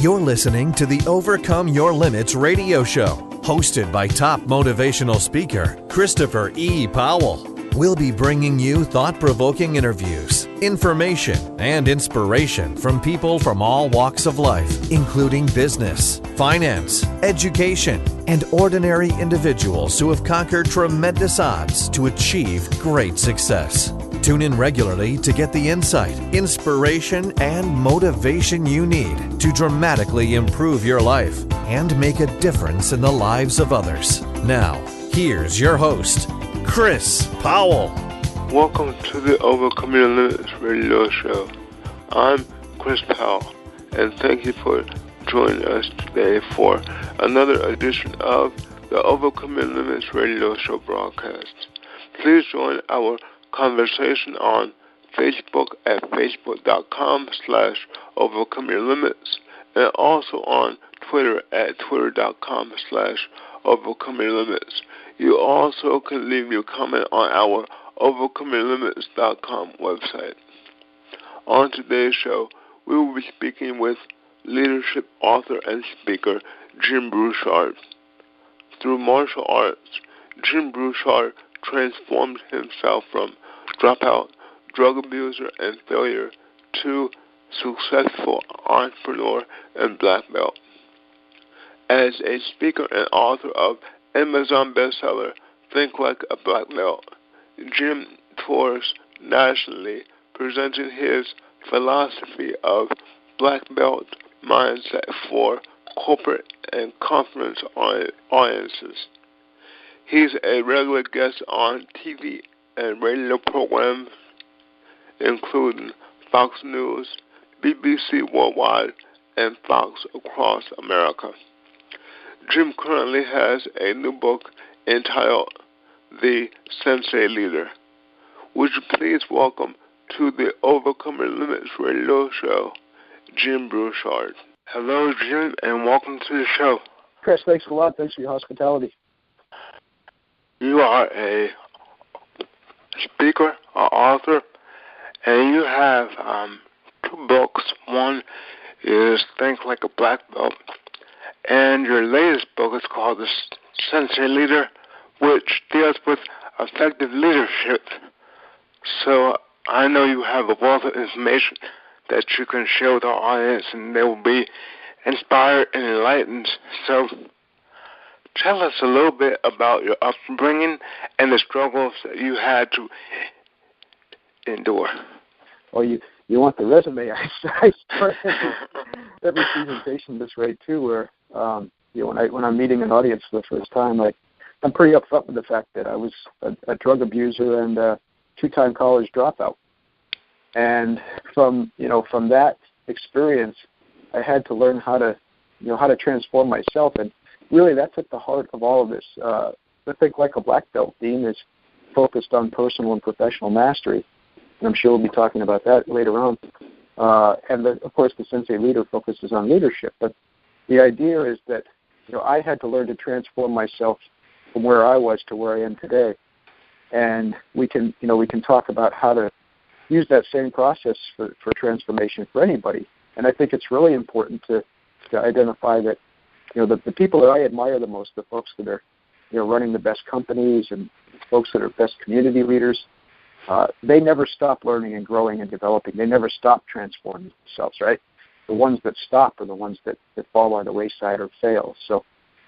You're listening to the Overcome Your Limits radio show, hosted by top motivational speaker Christopher E. Powell. We'll be bringing you thought-provoking interviews, information, and inspiration from people from all walks of life, including business, finance, education, and ordinary individuals who have conquered tremendous odds to achieve great success. Tune in regularly to get the insight, inspiration, and motivation you need to dramatically improve your life and make a difference in the lives of others. Now, here's your host, Chris Powell. Welcome to the Overcome Your Limits radio show. I'm Chris Powell, and thank you for joining us today for another edition of the Overcome Your Limits radio show broadcast. Please join our conversation on Facebook at facebook.com/Overcome Your Limits, and also on Twitter at twitter.com/Overcome Your Limits. You also can leave your comment on our overcomeyourlimits.com website. On today's show, we will be speaking with leadership author and speaker Jim Bouchard. Through martial arts, Jim Bouchard transformed himself from dropout, drug abuser, and failure to successful entrepreneur and black belt. As a speaker and author of Amazon bestseller Think Like a Black Belt, Jim tours nationally presenting his philosophy of black belt mindset for corporate and conference audiences. He's a regular guest on TV and radio programs including Fox News, BBC Worldwide, and Fox Across America. Jim currently has a new book entitled The Sensei Leader. Would you please welcome to the Overcome Your Limits radio show, Jim Bouchard. Hello, Jim, and welcome to the show. Chris, thanks a lot. Thanks for your hospitality. You are a speaker, an author, and you have two books. One is Think Like a Black Belt, and your latest book is called The Sensei Leader, which deals with effective leadership. So I know you have a wealth of information that you can share with our audience, and they will be inspired and enlightened. So tell us a little bit about your upbringing and the struggles that you had to endure. Well, you want the resume. I start every presentation this way too, where when I'm meeting an audience for the first time, I'm pretty upfront with the fact that I was a drug abuser and a two-time college dropout. And from that experience, I had to learn how to transform myself. And really, that's at the heart of all of this. The Think Like a Black Belt theme is focused on personal and professional mastery. And I'm sure we'll be talking about that later on. And of course, the Sensei Leader focuses on leadership. But the idea is that I had to learn to transform myself from where I was to where I am today. And we can talk about how to use that same process for transformation for anybody. And I think it's really important to identify that the people that I admire the most, the folks that are running the best companies and folks that are best community leaders, they never stop learning and growing and developing. They never stop transforming themselves, right? The ones that stop are the ones that fall by the wayside or fail. So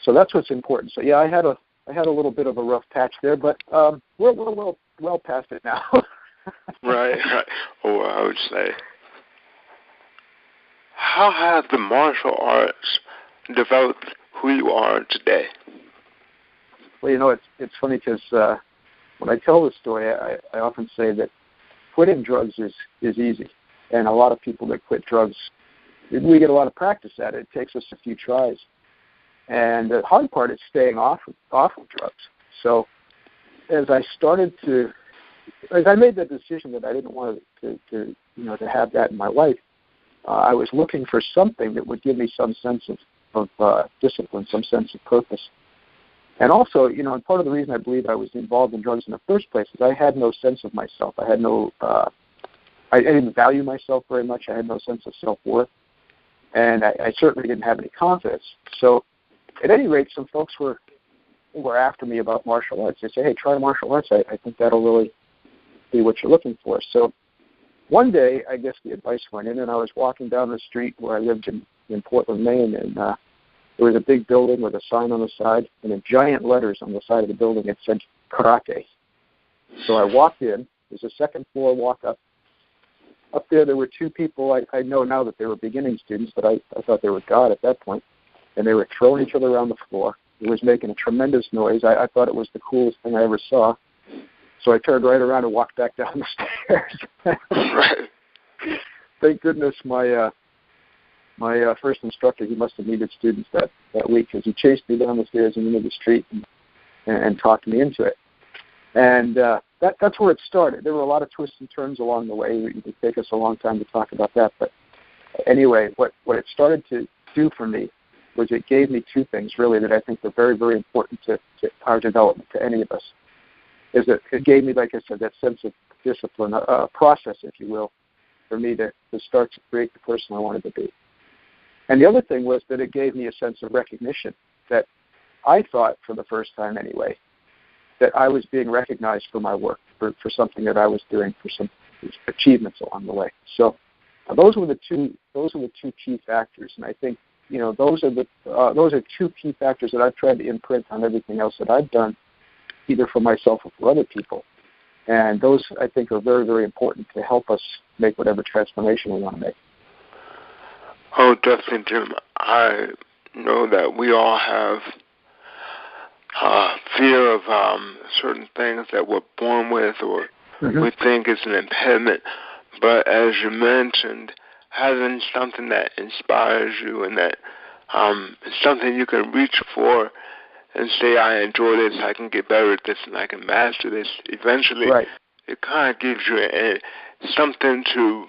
that's what's important. So yeah, I had a little bit of a rough patch there, but we're well past it now. Right. Or I would say, how have the martial arts developed who you are today? Well, it's funny because when I tell this story, I often say that quitting drugs is easy, and a lot of people that quit drugs, we get a lot of practice at it. It takes us a few tries, and the hard part is staying off of drugs. So as I made the decision that I didn't want to have that in my life, I was looking for something that would give me some sense of discipline, some sense of purpose. And also, part of the reason I believe I was involved in drugs in the first place is I had no sense of myself. I had no, I didn't value myself very much. I had no sense of self-worth. and I certainly didn't have any confidence. So at any rate, some folks were after me about martial arts. They say, hey, try martial arts. I think that'll really be what you're looking for. So one day, I guess the advice went in, and I was walking down the street where I lived in Portland, Maine, and there was a big building with a sign on the side, and in giant letters on the side of the building it said karate. So I walked in. There's a second floor walk up. Up there were two people. I know now that they were beginning students, but I thought they were God at that point, and they were throwing each other around the floor. It was making a tremendous noise. I thought it was the coolest thing I ever saw. So I turned right around and walked back down the stairs. Right. Thank goodness my first instructor, he must have needed students that week, because he chased me down the stairs and into the street and talked me into it. And that's where it started. There were a lot of twists and turns along the way. It would take us a long time to talk about that. But anyway, what it started to do for me was it gave me two things, really, that I think are very, very important to our development, to any of us. Is that it gave me, like I said, that sense of discipline, a process, if you will, for me to start to create the person I wanted to be. And the other thing was that it gave me a sense of recognition that I thought, for the first time anyway, that I was being recognized for my work, for something that I was doing, for some achievements along the way. So those are two key factors, and I think those are two key factors that I've tried to imprint on everything else that I've done, either for myself or for other people. And those, I think, are very, very important to help us make whatever transformation we want to make. Oh, definitely, Jim. I know that we all have fear of certain things that we're born with or we think is an impediment. But as you mentioned, having something that inspires you and that something you can reach for and say, I enjoy this, I can get better at this, and I can master this. Eventually, right. It kind of gives you something to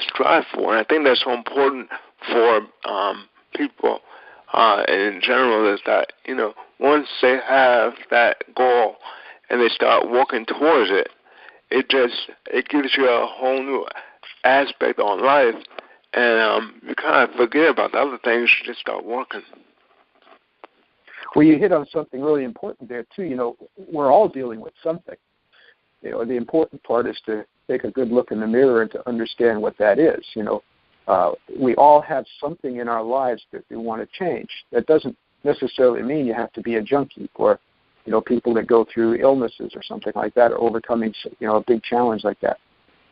strive for. And I think that's so important for people in general, is that once they have that goal and they start working towards it, it gives you a whole new aspect on life, and you kind of forget about the other things. You just start working. Well, you hit on something really important there, too. We're all dealing with something. The important part is to take a good look in the mirror and to understand what that is. We all have something in our lives that we want to change. That doesn't necessarily mean you have to be a junkie or, people that go through illnesses or something like that, or overcoming, a big challenge like that.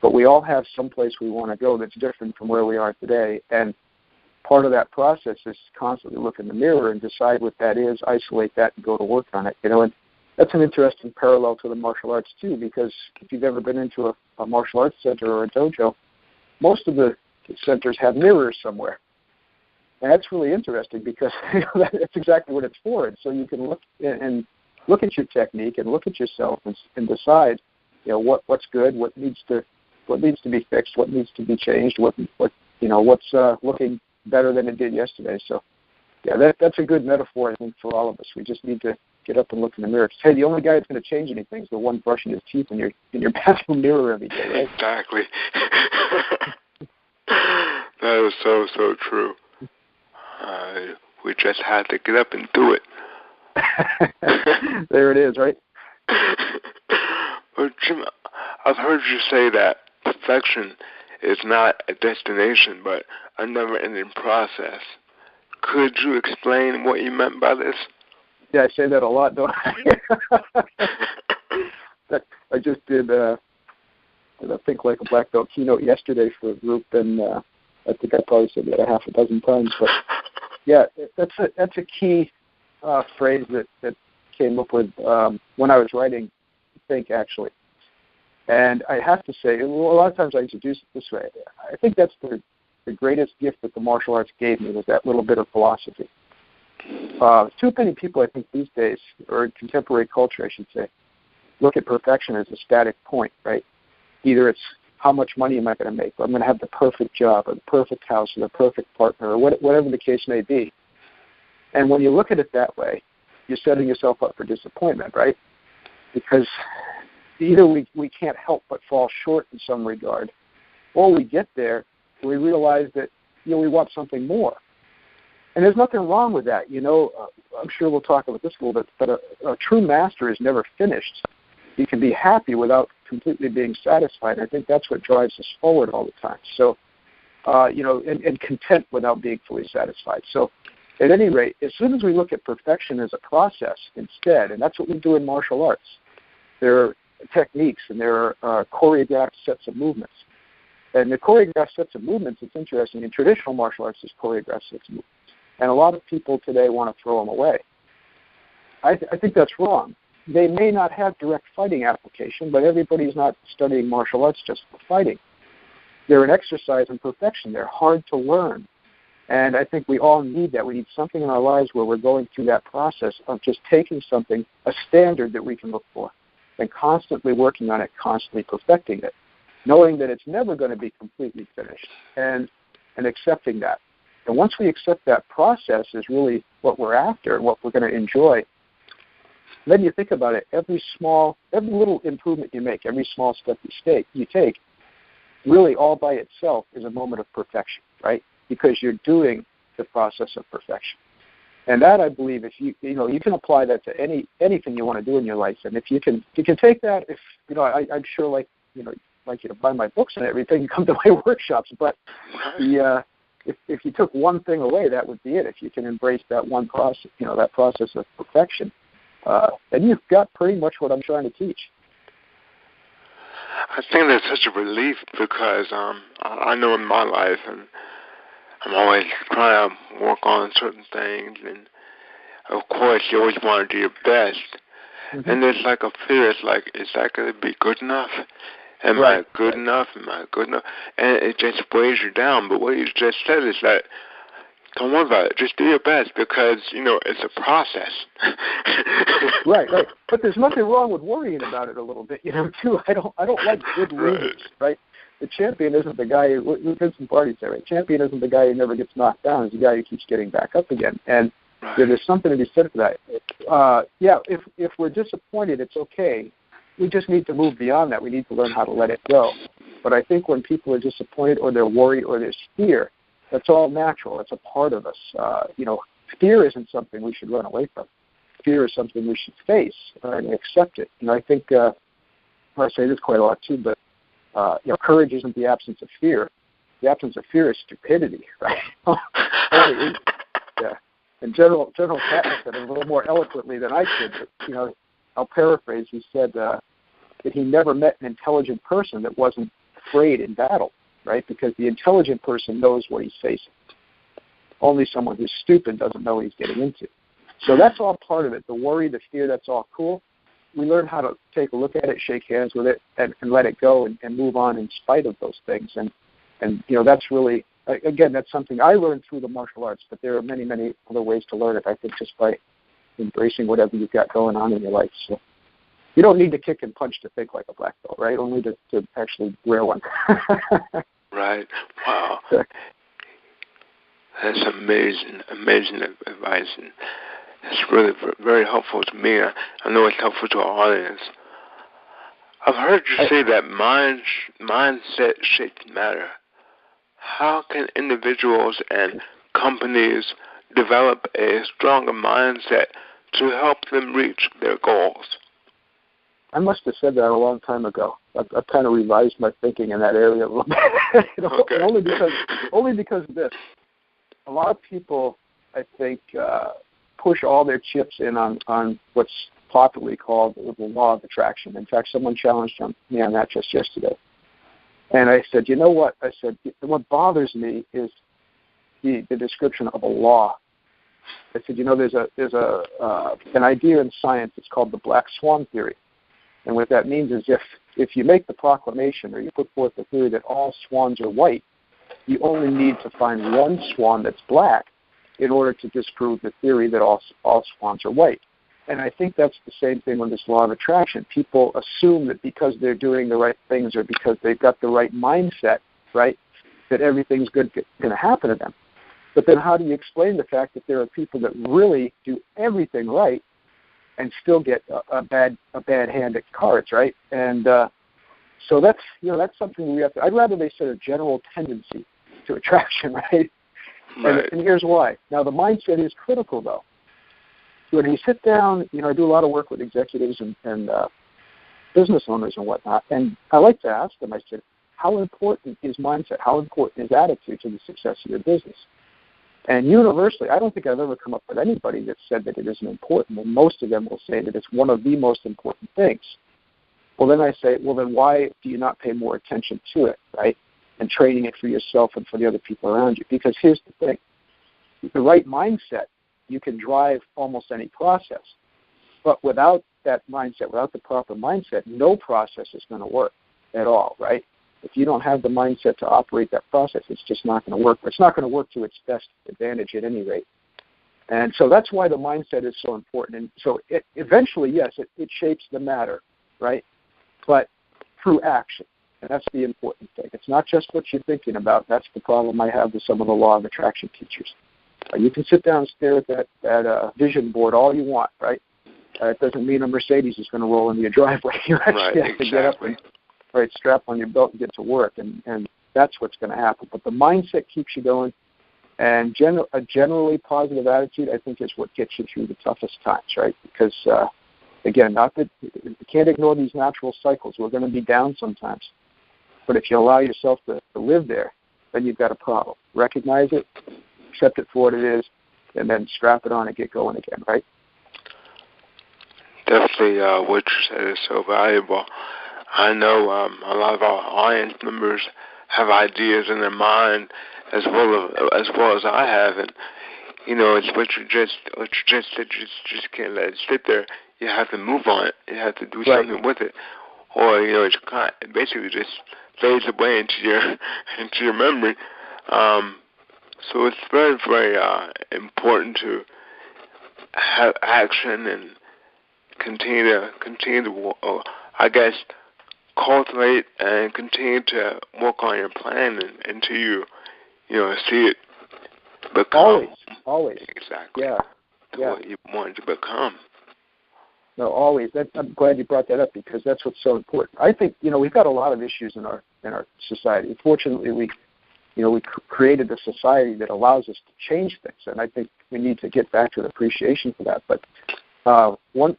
But we all have someplace we want to go that's different from where we are today. And part of that process is constantly look in the mirror and decide what that is, isolate that, and go to work on it. And that's an interesting parallel to the martial arts, too, because if you've ever been into a martial arts center or a dojo, most of the centers have mirrors somewhere. And that's really interesting because that's exactly what it's for. And so you can look at your technique and look at yourself and decide, what's good, what needs to be fixed, what needs to be changed, what's looking better than it did yesterday. So, yeah, that's a good metaphor, I think, for all of us. We just need to get up and look in the mirror. Hey, the only guy that's going to change anything is the one brushing his teeth in your bathroom mirror every day, right? Exactly. That is so true. We just have to get up and do it. There it is, right? Well, Jim, I've heard you say that perfection is not a destination, but a never-ending process. Could you explain what you meant by this? Yeah, I say that a lot, don't I? I just did a Think Like a Black Belt keynote yesterday for a group, and I think I probably said that a half a dozen times. But yeah, that's a key phrase that came up with when I was writing Think, actually. And I have to say, a lot of times I introduce it this way. I think that's the greatest gift that the martial arts gave me, was that little bit of philosophy. Too many people, I think, these days, or in contemporary culture, I should say, look at perfection as a static point, right? Either it's how much money am I going to make, or I'm going to have the perfect job, or the perfect house, or the perfect partner, or whatever the case may be. And when you look at it that way, you're setting yourself up for disappointment, right? Because either we can't help but fall short in some regard, or we get there and we realize that we want something more. And there's nothing wrong with that. I'm sure we'll talk about this a little bit, but a true master is never finished. You can be happy without completely being satisfied. I think that's what drives us forward all the time. So, and content without being fully satisfied. So, at any rate, as soon as we look at perfection as a process instead, and that's what we do in martial arts, there are techniques and there are choreographed sets of movements. And the choreographed sets of movements, it's interesting, in traditional martial arts, there's choreographed sets of movements. And a lot of people today want to throw them away. I think that's wrong. They may not have direct fighting application, but everybody's not studying martial arts just for fighting. They're an exercise in perfection. They're hard to learn. And I think we all need that. We need something in our lives where we're going through that process of just taking something, a standard that we can look for, and constantly working on it, constantly perfecting it, knowing that it's never going to be completely finished, and accepting that. And once we accept that process is really what we're after and what we're going to enjoy, then you think about it, every little improvement you make, every small step you take, really all by itself is a moment of perfection, right? Because you're doing the process of perfection. And that, I believe, if you can apply that to anything you want to do in your life. And if you can take that, I'd sure like you to buy my books and everything and come to my workshops. But if you took one thing away, that would be it. If you can embrace that one process, that process of perfection, then you've got pretty much what I'm trying to teach. I think that's such a relief because I know in my life, and I'm always trying to work on certain things, and of course you always want to do your best. Mm-hmm. And there's like a fear. It's like, is that going to be good enough? Am I good enough? Am I good enough? And it just weighs you down. But what you just said is that don't worry about it. Just do your best because, it's a process. Right. But there's nothing wrong with worrying about it a little bit, too. I don't like good losers, right? The champion isn't the guy who Vincent Barty's there, right? Champion isn't the guy who never gets knocked down. It's the guy who keeps getting back up again. And there's something to be said for that. If we're disappointed, it's okay. We just need to move beyond that. We need to learn how to let it go. But I think when people are disappointed or they're worried or there's fear, that's all natural. It's a part of us. Fear isn't something we should run away from. Fear is something we should face and accept it. I think I say this quite a lot too, but courage isn't the absence of fear. The absence of fear is stupidity, right? And General Patton said it a little more eloquently than I could. But, I'll paraphrase. He said that he never met an intelligent person that wasn't afraid in battle, right? Because the intelligent person knows what he's facing. Only someone who's stupid doesn't know what he's getting into. So that's all part of it. The worry, the fear, that's all cool. We learn how to take a look at it, shake hands with it, and let it go and move on in spite of those things. And that's really, again, that's something I learned through the martial arts, but there are many, many other ways to learn it, I think, just by embracing whatever you've got going on in your life. So you don't need to kick and punch to think like a black belt, right? Only to actually wear one. Right. Wow. That's amazing advice. And it's really very helpful to me. I know it's helpful to our audience. I've heard you say that mindset shapes matter. How can individuals and companies develop a stronger mindset to help them reach their goals? I must have said that a long time ago. I've kind of revised my thinking in that area a little bit. Okay. Only because of this. A lot of people, I think, push all their chips in on what's popularly called the law of attraction. In fact, someone challenged me on that just yesterday. And I said, you know what? I said, what bothers me is the description of a law. I said, there's an idea in science. It's called the black swan theory. And what that means is if you make the proclamation or you put forth the theory that all swans are white, you only need to find one swan that's black in order to disprove the theory that all swans are white. And I think that's the same thing with this law of attraction. People assume that because they're doing the right things or because they've got the right mindset, right, that everything's going to happen to them. But then how do you explain the fact that there are people that really do everything right and still get a bad hand at cards, right? And so that's something we have to. I'd rather they said a general tendency to attraction, right? Right. And here's why. Now, the mindset is critical, though. When you sit down, I do a lot of work with executives and business owners and whatnot, and I like to ask them, I said, how important is mindset? How important is attitude to the success of your business? And universally, I don't think I've ever come up with anybody that said that it isn't important, and most of them will say that it's one of the most important things. Well, then I say, well, then why do you not pay more attention to it, right? And training it for yourself and for the other people around you? Because here's the thing. With the right mindset, you can drive almost any process. But without that mindset, without the proper mindset, no process is going to work at all, right? If you don't have the mindset to operate that process, it's just not going to work. It's not going to work to its best advantage at any rate. And so that's why the mindset is so important. And so eventually, yes, it shapes the matter, right? But through action. And that's the important thing. It's not just what you're thinking about. That's the problem I have with some of the law of attraction teachers. You can sit down and stare at that vision board all you want, right? It doesn't mean a Mercedes is going to roll into your driveway. You actually have to get up and strap on your belt and get to work, and that's what's going to happen. But the mindset keeps you going, and a generally positive attitude, I think, is what gets you through the toughest times, right? Because, again, not that you can't ignore these natural cycles. We're going to be down sometimes. But if you allow yourself to live there, then you've got a problem. Recognize it, accept it for what it is, and then strap it on and get going again, right? Definitely what you said is so valuable. I know a lot of our audience members have ideas in their mind as well as I have, and it's what you just said. You just can't let it sit there. You have to move on it. You have to do something with it, or it basically just fades away into your memory. So it's very, very important to have action and continue to I guess, cultivate and continue to work on your plan until you see it become. Always. Exactly. Yeah. What you want to become. No, always. I'm glad you brought that up because that's what's so important. I think we've got a lot of issues in our society. Fortunately, we created a society that allows us to change things, and I think we need to get back to an appreciation for that. But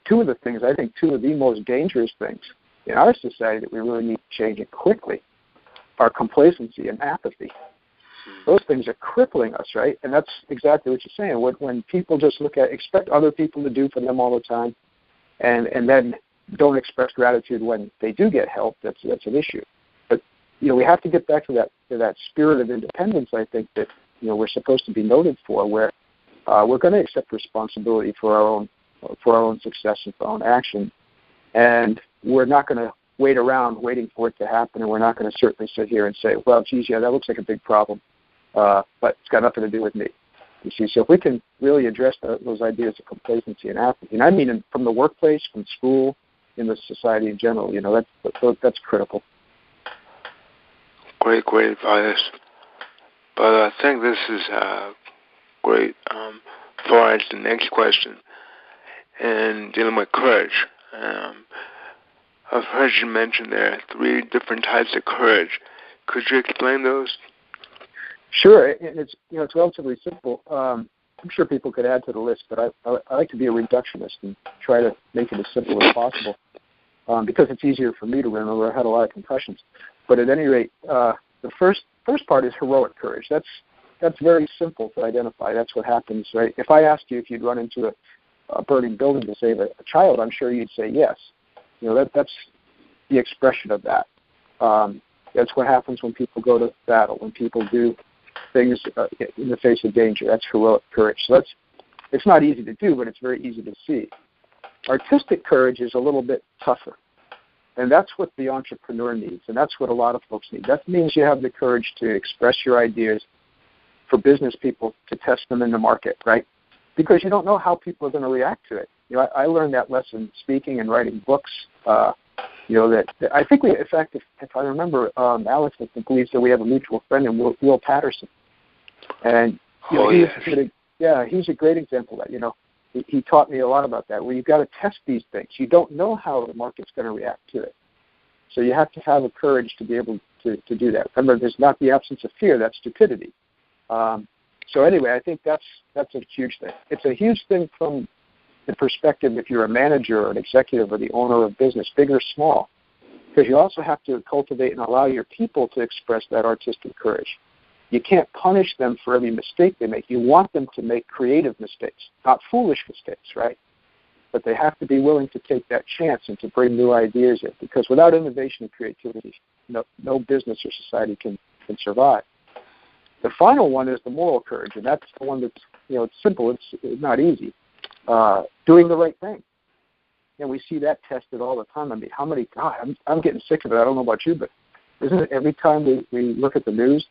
two of the most dangerous things in our society that we really need to change it quickly are complacency and apathy. Those things are crippling us, right? And that's exactly what you're saying. When people just expect other people to do for them all the time, and then don't express gratitude when they do get help, that's an issue. But we have to get back to that spirit of independence. I think that we're supposed to be noted for, where we're going to accept responsibility for our own success and for our own action, and we're not going to wait around waiting for it to happen, and we're not going to certainly sit here and say, well, geez, yeah, that looks like a big problem, but it's got nothing to do with me. You see, so if we can really address those ideas of complacency and apathy, and I mean from the workplace, from school, in the society in general, that's critical. Great advice. But I think this is great for us. The next question, and dealing with courage. I've heard you mention there are 3 different types of courage. Could you explain those? Sure, and it's relatively simple. I'm sure people could add to the list, but I like to be a reductionist and try to make it as simple as possible because it's easier for me to remember. I had a lot of concussions, but at any rate, the first part is heroic courage. That's very simple to identify. That's what happens, right? If I asked you if you'd run into a burning building to save a child, I'm sure you'd say yes. That's the expression of that. That's what happens when people go to battle, when people do things in the face of danger. That's heroic courage. So it's not easy to do, but it's very easy to see. Artistic courage is a little bit tougher, and that's what the entrepreneur needs, and that's what a lot of folks need. That means you have the courage to express your ideas for business people to test them in the market, right? Because you don't know how people are going to react to it. I learned that lesson speaking and writing books. That I think in fact, if I remember, Alex, I think believes that we have a mutual friend in Will Patterson, and he's a great example of that. He taught me a lot about that. Where you've got to test these things. You don't know how the market's going to react to it, so you have to have the courage to be able to do that. Remember, there's not the absence of fear; that's stupidity. So anyway, I think that's a huge thing. It's a huge thing from the perspective if you're a manager or an executive or the owner of business, big or small, because you also have to cultivate and allow your people to express that artistic courage. You can't punish them for every mistake they make. You want them to make creative mistakes, not foolish mistakes, right? But they have to be willing to take that chance and to bring new ideas in, because without innovation and creativity, no business or society can survive. The final one is the moral courage, and that's the one that's, it's simple. It's not easy. Doing the right thing. And we see that tested all the time. I mean, I'm getting sick of it. I don't know about you, but isn't it every time we look at the news,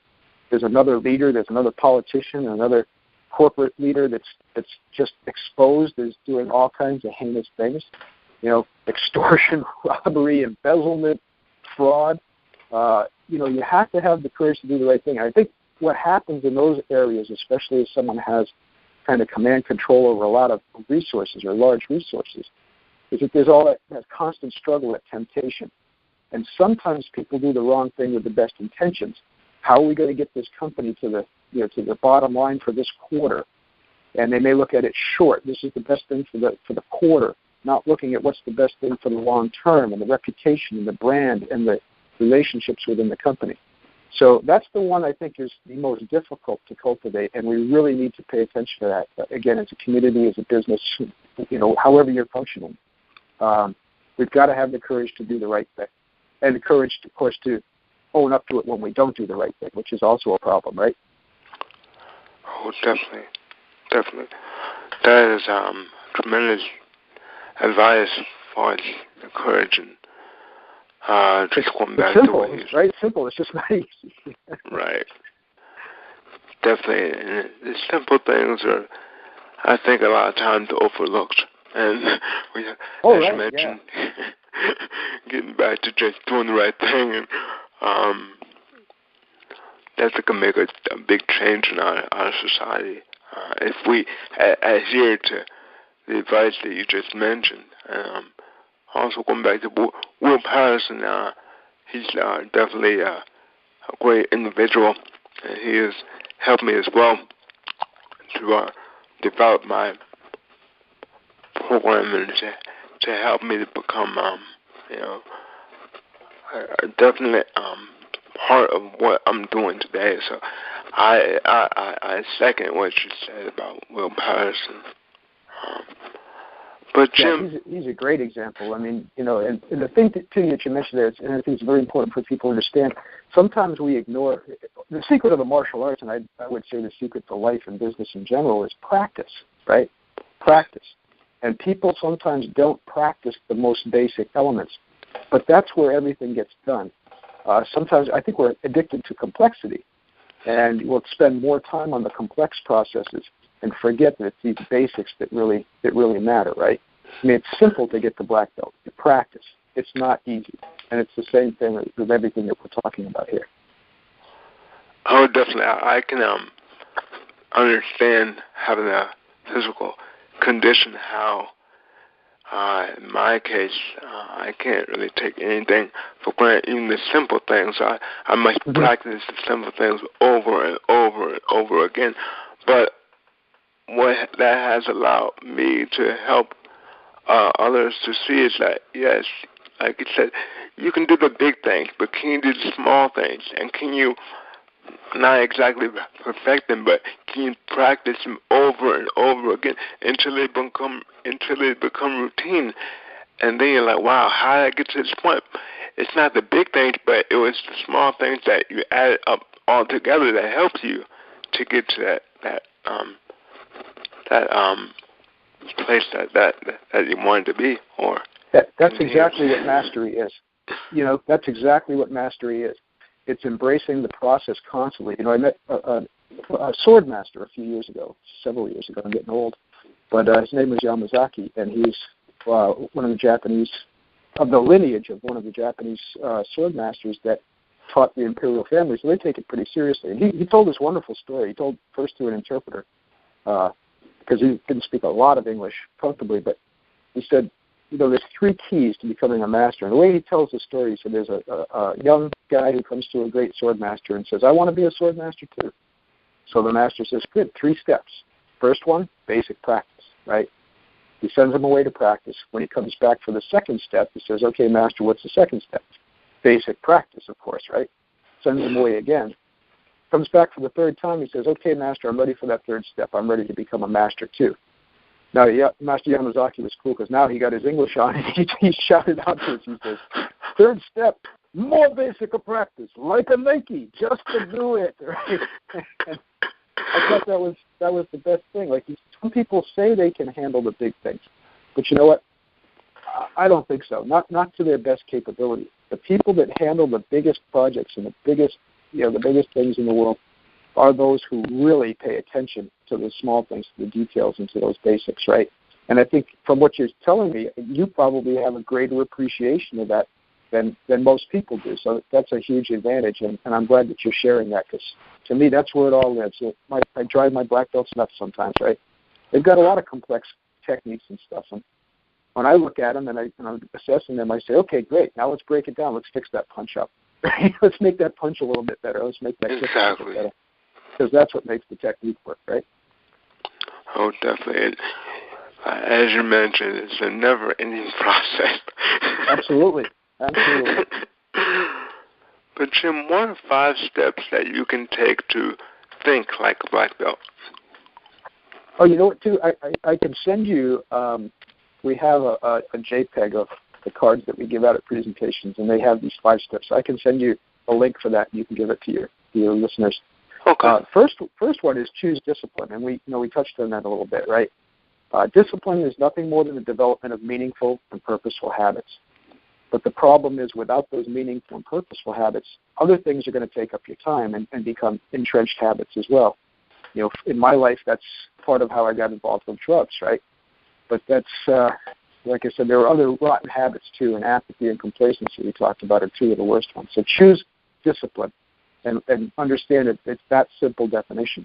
there's another leader, there's another politician, another corporate leader that's just exposed as doing all kinds of heinous things, extortion, robbery, embezzlement, fraud. You have to have the courage to do the right thing. I think what happens in those areas, especially if someone has kind of command control over a lot of resources or large resources, is that there's all that constant struggle at temptation. And sometimes people do the wrong thing with the best intentions. How are we going to get this company to the bottom line for this quarter? And they may look at it short. This is the best thing for the quarter, not looking at what's the best thing for the long term and the reputation and the brand and the relationships within the company. So that's the one I think is the most difficult to cultivate, and we really need to pay attention to that. Again, as a community, as a business, however you're functioning, we've got to have the courage to do the right thing, and the courage, of course, to own up to it when we don't do the right thing, which is also a problem, right? Oh, definitely. That is tremendous advice for the courage and just going back to what you said. It's very simple. It's just not easy. Right. Definitely. And the simple things are, I think, a lot of times overlooked. And as you mentioned, getting back to just doing the right thing, and that can make a big change in our society if we adhere to the advice that you just mentioned. Also, going back to Will Patterson, he's definitely a great individual, and he has helped me as well to develop my program and to help me to become, definitely part of what I'm doing today. So I second what you said about Will Patterson. But Jim, he's a great example. I mean, and the thing that you mentioned there, and I think it's very important for people to understand, sometimes we ignore the secret of the martial arts, and I would say the secret to life and business in general is practice, right? Practice. And people sometimes don't practice the most basic elements, but that's where everything gets done. Sometimes I think we're addicted to complexity, and we'll spend more time on the complex processes and forget that it's these basics that really matter, right? I mean, it's simple to get the black belt. You practice. It's not easy. And it's the same thing with everything that we're talking about here. Oh, definitely. I can understand having a physical condition, how, in my case, I can't really take anything for granted, even the simple things. I must practice the simple things over and over and over again. But what that has allowed me to help others to see is that, yes, like you said, you can do the big things, but can you do the small things? And can you not exactly perfect them, but can you practice them over and over again until they become routine? And then you're like, wow, how did I get to this point? It's not the big things, but it was the small things that you added up all together that helped you to get to that place that you wanted to be. Or that's exactly what mastery is. That's exactly what mastery is. It's embracing the process constantly. I met a sword master a few years ago, several years ago. I'm getting old, but his name was Yamazaki, and he's one of the Japanese, of the lineage of one of the Japanese sword masters that taught the imperial family. So they take it pretty seriously. And he told this wonderful story. He told first to an interpreter, because he didn't speak a lot of English comfortably, but he said, there's 3 keys to becoming a master. And the way he tells the story, he said there's a young guy who comes to a great sword master and says, I want to be a sword master too. So the master says, good, 3 steps. First one, basic practice, right? He sends him away to practice. When he comes back for the second step, he says, okay, master, what's the second step? Basic practice, of course, right? Sends him away again. Comes back for the third time, he says, okay, master, I'm ready for that third step. I'm ready to become a master too. Now, Master Yamazaki was cool because now he got his English on, and he shouted out to us, he says, third step, more basic a practice, like a Nike, just to do it, right? And I thought that was the best thing. Like, some people say they can handle the big things, but you know what? I don't think so. Not to their best capability. The people that handle the biggest projects and the biggest things in the world are those who really pay attention to the small things, to the details, and to those basics, right? And I think from what you're telling me, you probably have a greater appreciation of that than most people do. So that's a huge advantage, and I'm glad that you're sharing that, because to me, that's where it all lives. I drive my black belts nuts sometimes, right? They've got a lot of complex techniques and stuff, and when I look at them and I'm assessing them, I say, okay, great, now let's break it down. Let's fix that punch up. Let's make that punch a little bit better. Let's make that kick a little bit better. Because that's what makes the technique work, right? Oh, definitely. As you mentioned, it's a never-ending process. Absolutely. But Jim, what are 5 steps that you can take to think like a black belt? Oh, you know what, too? I can send you, we have a JPEG of the cards that we give out at presentations, and they have these 5 steps. I can send you a link for that, and you can give it to your listeners. Okay. First one is choose discipline, and we touched on that a little bit, right? Discipline is nothing more than the development of meaningful and purposeful habits. But the problem is, without those meaningful and purposeful habits, other things are going to take up your time and become entrenched habits as well. You know, in my life, that's part of how I got involved with drugs, right? But that's, like I said, there are other rotten habits too, and apathy and complacency we talked about are 2 of the worst ones. So choose discipline and understand it. It's that simple definition.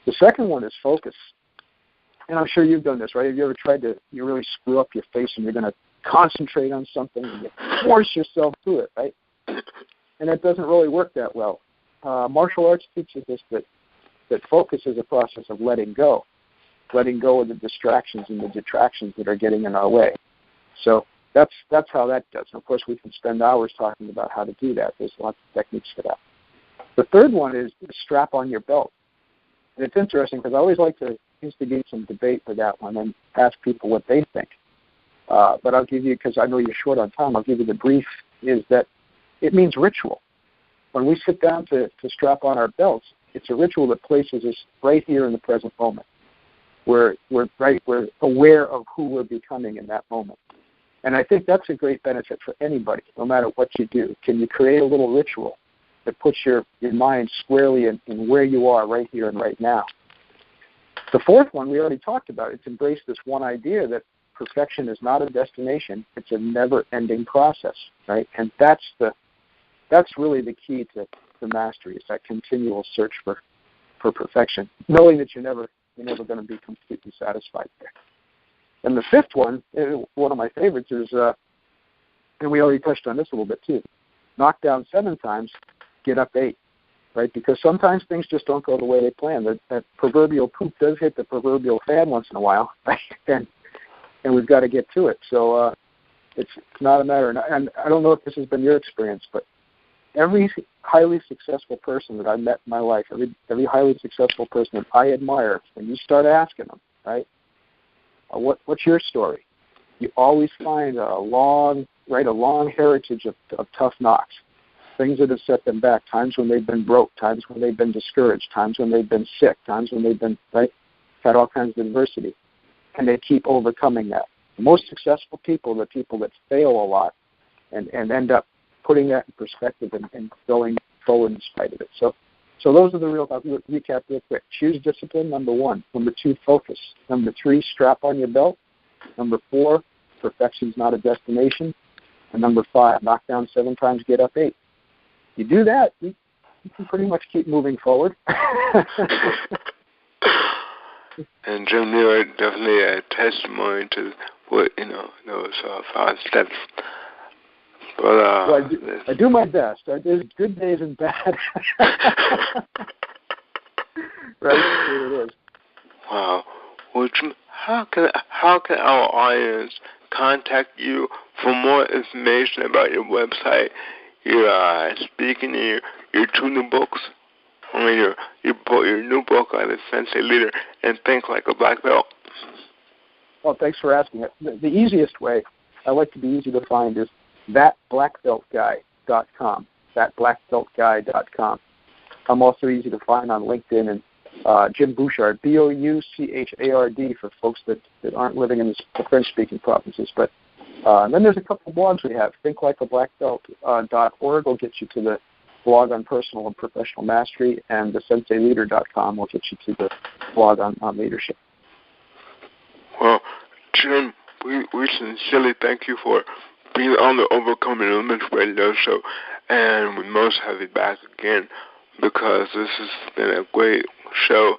The second one is focus. And I'm sure you've done this, right? Have you ever tried to, you really screw up your face and you're going to concentrate on something and you force yourself to it, right? And that doesn't really work that well. Martial arts teaches us that focus is a process of letting go of the distractions and the detractions that are getting in our way. So that's how that does. And of course, we can spend hours talking about how to do that. There's lots of techniques for that. The third one is strap on your belt. And it's interesting because I always like to instigate some debate for that one and ask people what they think. But I'll give you, because I know you're short on time, I'll give you the brief, is that it means ritual. When we sit down to strap on our belts, it's a ritual that places us right here in the present moment. We're aware of who we're becoming in that moment. And I think that's a great benefit for anybody, no matter what you do. Can you create a little ritual that puts your mind squarely in where you are right here and right now? The fourth one we already talked about. It's embrace this one idea that perfection is not a destination. It's a never-ending process, right? And that's really the key to mastery, is that continual search for perfection, knowing that you're never going to be completely satisfied there. And the fifth one of my favorites, is, and we already touched on this a little bit too, knock down 7 times, get up 8, right? Because sometimes things just don't go the way they plan. That proverbial poop does hit the proverbial fan once in a while, right? And we've got to get to it. So it's not a matter, and I don't know if this has been your experience, but every highly successful person that I've met in my life, every highly successful person that I admire, when you start asking them, right, what's your story? You always find a long heritage of tough knocks, things that have set them back, times when they've been broke, times when they've been discouraged, times when they've been sick, times when they've been, had all kinds of adversity, and they keep overcoming that. The most successful people are the people that fail a lot and end up putting that in perspective and going forward in spite of it. So those are the real, I'll recap real quick. Choose discipline, number 1. Number 2, focus. Number 3, strap on your belt. Number 4, perfection's not a destination. And number 5, knock down 7 times, get up 8. You do that, you can pretty much keep moving forward. And Jim, you are definitely a testimony to what, those 5 steps. But, well, I do my best. There's good days and bad. Right? Here it is. Wow. Well, Jim, how can our audience contact you for more information about your website, your speaking, and your two new books? I mean, your new book on the Sensei Leader and Think Like a Black Belt. Well, thanks for asking. The easiest way, I like to be easy to find, is thatblackbeltguy.com. Thatblackbeltguy.com. I'm also easy to find on LinkedIn, and Jim Bouchard, Bouchard, for folks that aren't living in the French-speaking provinces. But and then there's a couple blogs we have. ThinkLikeABlackBelt.org will get you to the blog on personal and professional mastery, and the SenseiLeader.com will get you to the blog on leadership. Well, Jim, we sincerely thank you for being on the Overcoming Your Limits radio show, and we must have you back again because this has been a great show,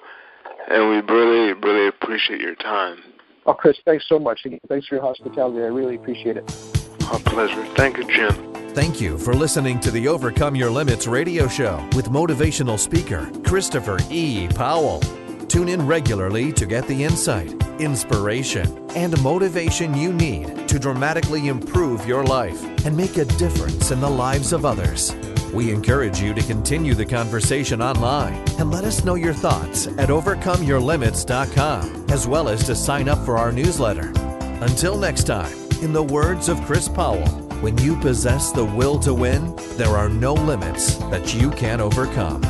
and we really, really appreciate your time. Oh, Chris, thanks so much. Thanks for your hospitality. I really appreciate it. Our pleasure. Thank you, Jim. Thank you for listening to the Overcome Your Limits radio show with motivational speaker Christopher E. Powell. Tune in regularly to get the insight, inspiration, and motivation you need to dramatically improve your life and make a difference in the lives of others. We encourage you to continue the conversation online and let us know your thoughts at overcomeyourlimits.com, as well as to sign up for our newsletter. Until next time, in the words of Chris Powell, when you possess the will to win, there are no limits that you can't overcome.